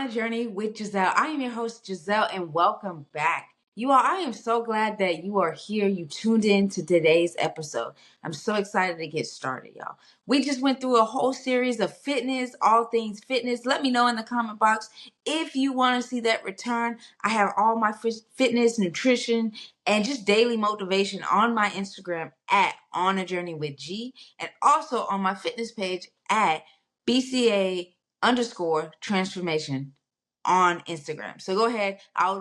a Journey with Giselle. I am your host, Giselle, and welcome back. You all, I am so glad that you are here. You tuned in to today's episode. I'm so excited to get started, y'all. We just went through a whole series of fitness, all things fitness. Let me know in the comment box if you want to see that return. I have all my fitness, nutrition, and just daily motivation on my Instagram at On a Journey with G, and also on my fitness page at BCA underscore transformation on Instagram. So go ahead. I'll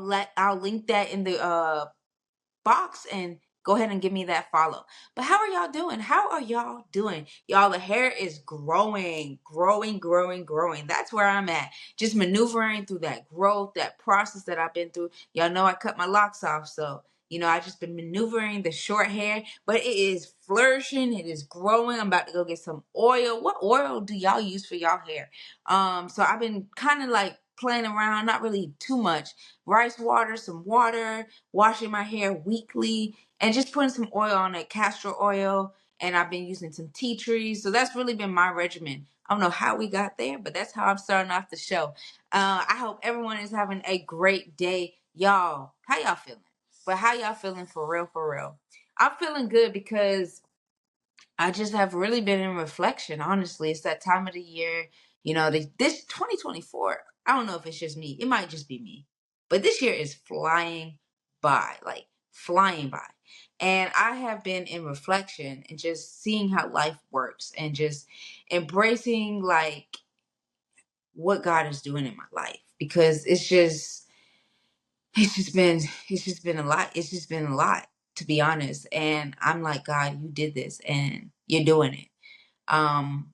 link that in the box and go ahead and give me that follow. But how are y'all doing? How are y'all doing? Y'all, the hair is growing. That's where I'm at. Just maneuvering through that growth, that process that I've been through. Y'all know I cut my locks off, so I just been maneuvering the short hair, but it is flourishing. It is growing. I'm about to go get some oil. What oil do y'all use for y'all hair? So I've been kind of like playing around, not really too much. Rice water, some water, washing my hair weekly, and just putting some oil on it, castor oil. And I've been using some tea trees. So that's really been my regimen. I don't know how we got there, but that's how I'm starting off the show. I hope everyone is having a great day. Y'all, how y'all feeling? But how y'all feeling for real, for real? I'm feeling good because I just have really been in reflection. Honestly, it's that time of the year. This 2024, I don't know if it's just me. It might just be me. But this year is flying by, like flying by. And I have been in reflection and just seeing how life works and just embracing like what God is doing in my life, because it's just been a lot. It's just been a lot, to be honest. And I'm like, God, you did this and you're doing it. Um,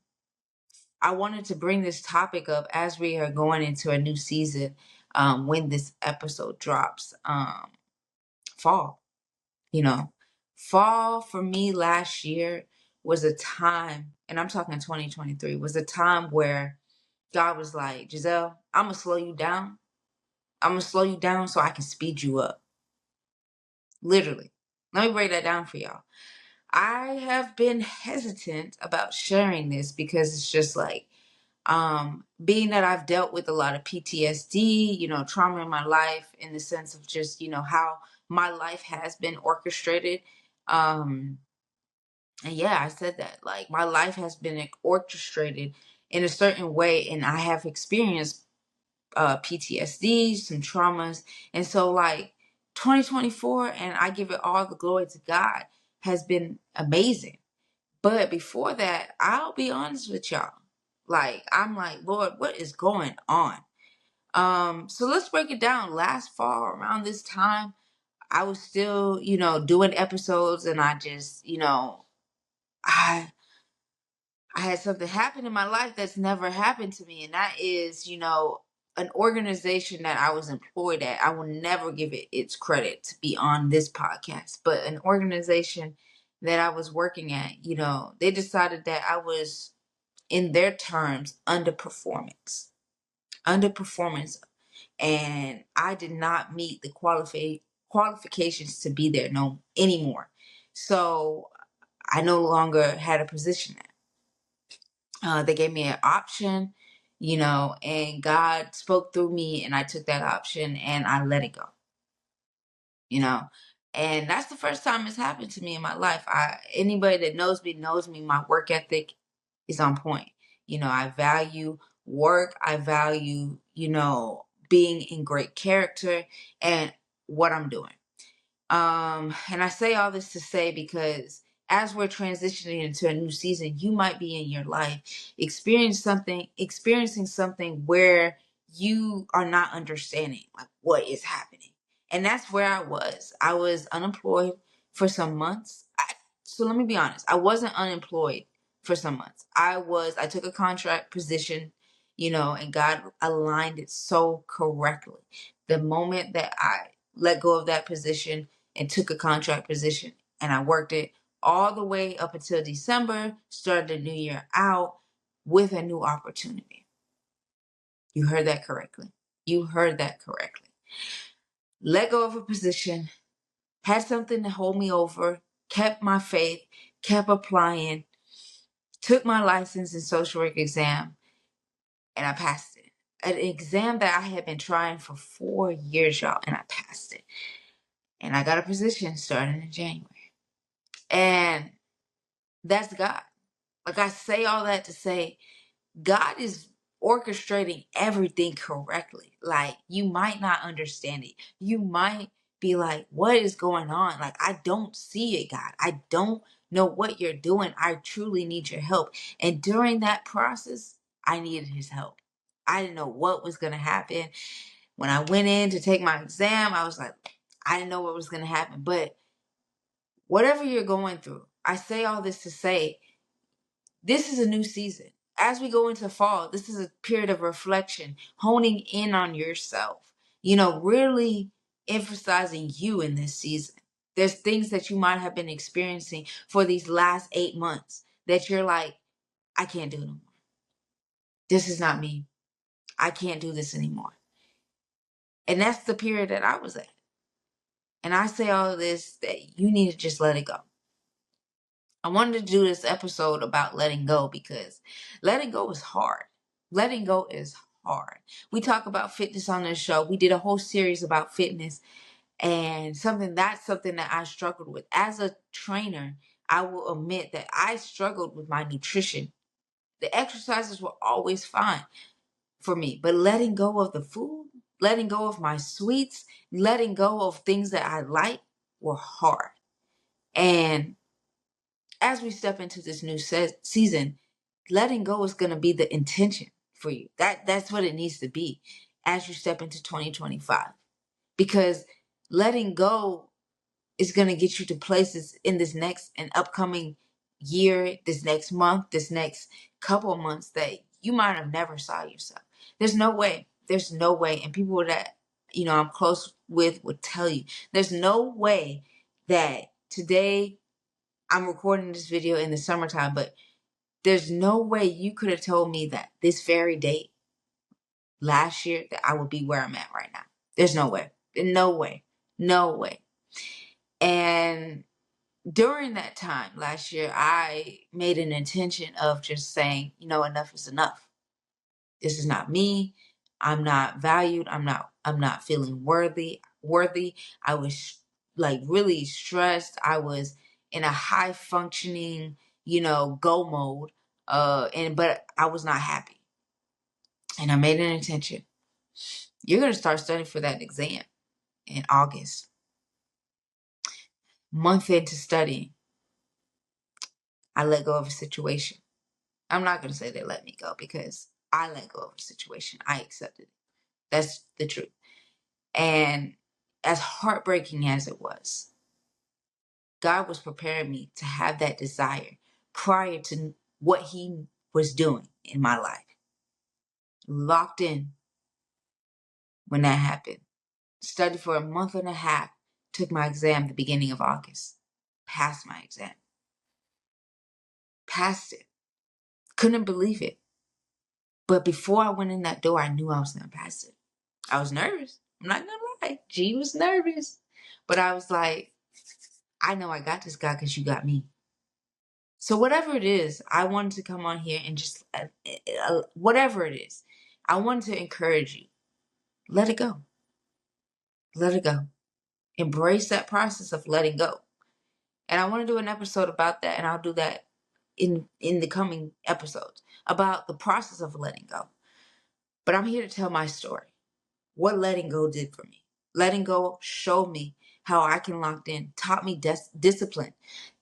I wanted to bring this topic up as we are going into a new season, when this episode drops. Fall, you know, fall for me last year was a time, and I'm talking 2023, was a time where God was like, Giselle, I'm going to slow you down. I'm going to slow you down so I can speed you up. Literally. Let me break that down for y'all. I have been hesitant about sharing this because it's just like, being that I've dealt with a lot of PTSD, trauma in my life, in the sense of just, how my life has been orchestrated. And yeah, I said that, like, my life has been orchestrated in a certain way, and I have experienced PTSD, some traumas. And so like 2024, and I give it all the glory to God, has been amazing. But before that, I'll be honest with y'all. Like, I'm like, Lord, what is going on? So let's break it down. Last fall, around this time, I was still, doing episodes, and I just, I I had something happen in my life that's never happened to me, and that is, an organization that I was employed at. I will never give it its credit to be on this podcast, but an organization that I was working at, they decided that I was, in their terms, underperformance, and I did not meet the qualifications to be there no anymore. So I no longer had a position there. They gave me an option, and God spoke through me, and I took that option and I let it go, you know. And that's the first time it's happened to me in my life. Anybody that knows me. My work ethic is on point. I value work. I value, being in great character and what I'm doing. And I say all this to say, because as we're transitioning into a new season, you might be in your life experiencing something where you are not understanding like what is happening. And that's where I was. I was unemployed for some months. So let me be honest. I wasn't unemployed for some months. I took a contract position, and God aligned it so correctly. The moment that I let go of that position and took a contract position, and I worked it all the way up until December, started the new year out with a new opportunity. You heard that correctly. You heard that correctly. Let go of a position, had something to hold me over, kept my faith, kept applying, took my license and social work exam, and I passed it. an exam that I had been trying for 4 years, y'all, and I passed it. And I got a position starting in January. And that's God. Like, I say all that to say, God is orchestrating everything correctly. Like, you might not understand it. You might be like, what is going on? Like, I don't see it, God. I don't know what you're doing. I truly need your help. And during that process, I needed his help. I didn't know what was going to happen. When I went in to take my exam, I was like, I didn't know what was going to happen. But whatever you're going through, I say all this to say, this is a new season. As we go into fall, this is a period of reflection, honing in on yourself, really emphasizing you in this season. There's things that you might have been experiencing for these last 8 months that you're like, I can't do it no more. This is not me. I can't do this anymore. And that's the period that I was at. And I say all of this that you need to just let it go. I wanted to do this episode about letting go because letting go is hard. Letting go is hard. We talk about fitness on this show. We did a whole series about fitness, and that's something that I struggled with. As a trainer, I will admit that I struggled with my nutrition. The exercises were always fine for me, but letting go of the food, letting go of my sweets, letting go of things that I like were hard. And as we step into this new season, letting go is going to be the intention for you. That's what it needs to be as you step into 2025. Because letting go is going to get you to places in this next and upcoming year, this next month, this next couple of months that you might have never saw yourself. There's no way. There's no way. And people that, I'm close with would tell you, there's no way that today I'm recording this video in the summertime, but there's no way you could have told me that this very date last year that I would be where I'm at right now. There's no way. No way. No way. And during that time last year, I made an intention of just saying, enough is enough. This is not me. I'm not valued. I'm not feeling worthy. I was like really stressed. I was in a high functioning, go mode. But I was not happy. And I made an intention. You're going to start studying for that exam in August. Month into studying, I let go of a situation. I'm not going to say they let me go because I let go of a situation. I accepted it. That's the truth. And as heartbreaking as it was, God was preparing me to have that desire prior to what he was doing in my life. Locked in when that happened. Studied for a month and a half. Took my exam the beginning of August. Passed my exam. Passed it. Couldn't believe it. But before I went in that door, I knew I was going to pass it. I was nervous. I'm not going to lie. G was nervous. But I was like, I know I got this, God, because you got me. So whatever it is, I wanted to come on here and just, whatever it is, I wanted to encourage you. Let it go. Let it go. Embrace that process of letting go. And I want to do an episode about that, and I'll do that in the coming episodes about the process of letting go. But I'm here to tell my story. What letting go did for me. Letting go showed me how I can lock in, taught me discipline,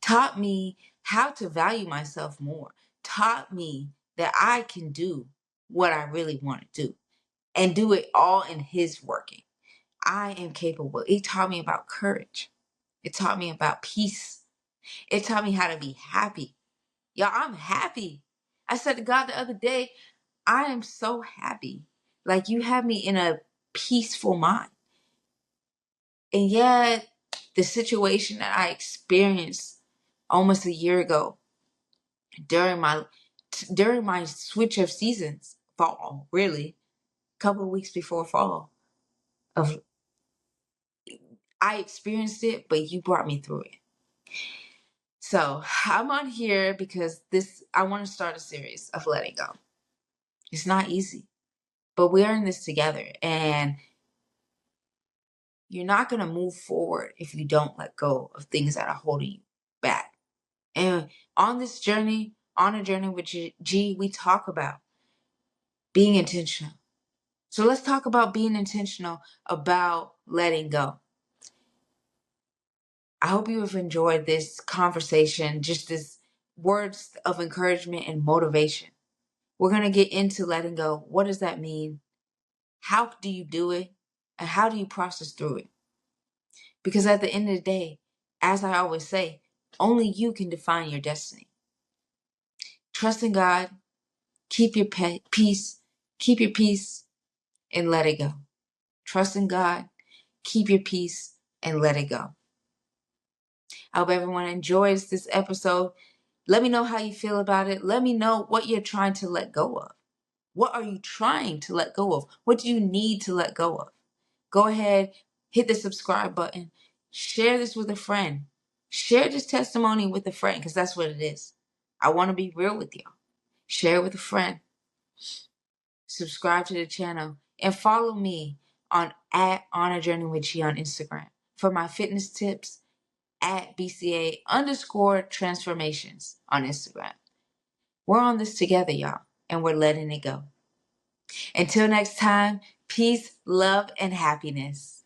taught me how to value myself more, taught me that I can do what I really want to do and do it all in his working. I am capable. It taught me about courage. It taught me about peace. It taught me how to be happy. Y'all, I'm happy. I said to God the other day, I am so happy. Like, you have me in a peaceful mind. And yet, the situation that I experienced almost a year ago during my switch of seasons, fall, really, a couple of weeks before fall, of I experienced it, but you brought me through it. So I'm on here because I want to start a series of letting go. It's not easy. But we're in this together, and you're not going to move forward if you don't let go of things that are holding you back. And on this journey, on a journey with G, we talk about being intentional. So let's talk about being intentional about letting go. I hope you have enjoyed this conversation, just this words of encouragement and motivation. We're going to get into letting go. What does that mean? How do you do it? And how do you process through it? Because at the end of the day, as I always say, only you can define your destiny. Trust in God, keep your peace, and let it go. Trust in God, keep your peace, and let it go. I hope everyone enjoys this episode. Let me know how you feel about it. Let me know what you're trying to let go of. What are you trying to let go of? What do you need to let go of? Go ahead, hit the subscribe button. Share this with a friend. Share this testimony with a friend, because that's what it is. I want to be real with y'all. Share it with a friend. Subscribe to the channel and follow me on @OnAJourneyWithG on Instagram for my fitness tips, @BCA_transformations on Instagram. We're on this together, y'all, and we're letting it go. Until next time, peace, love, and happiness.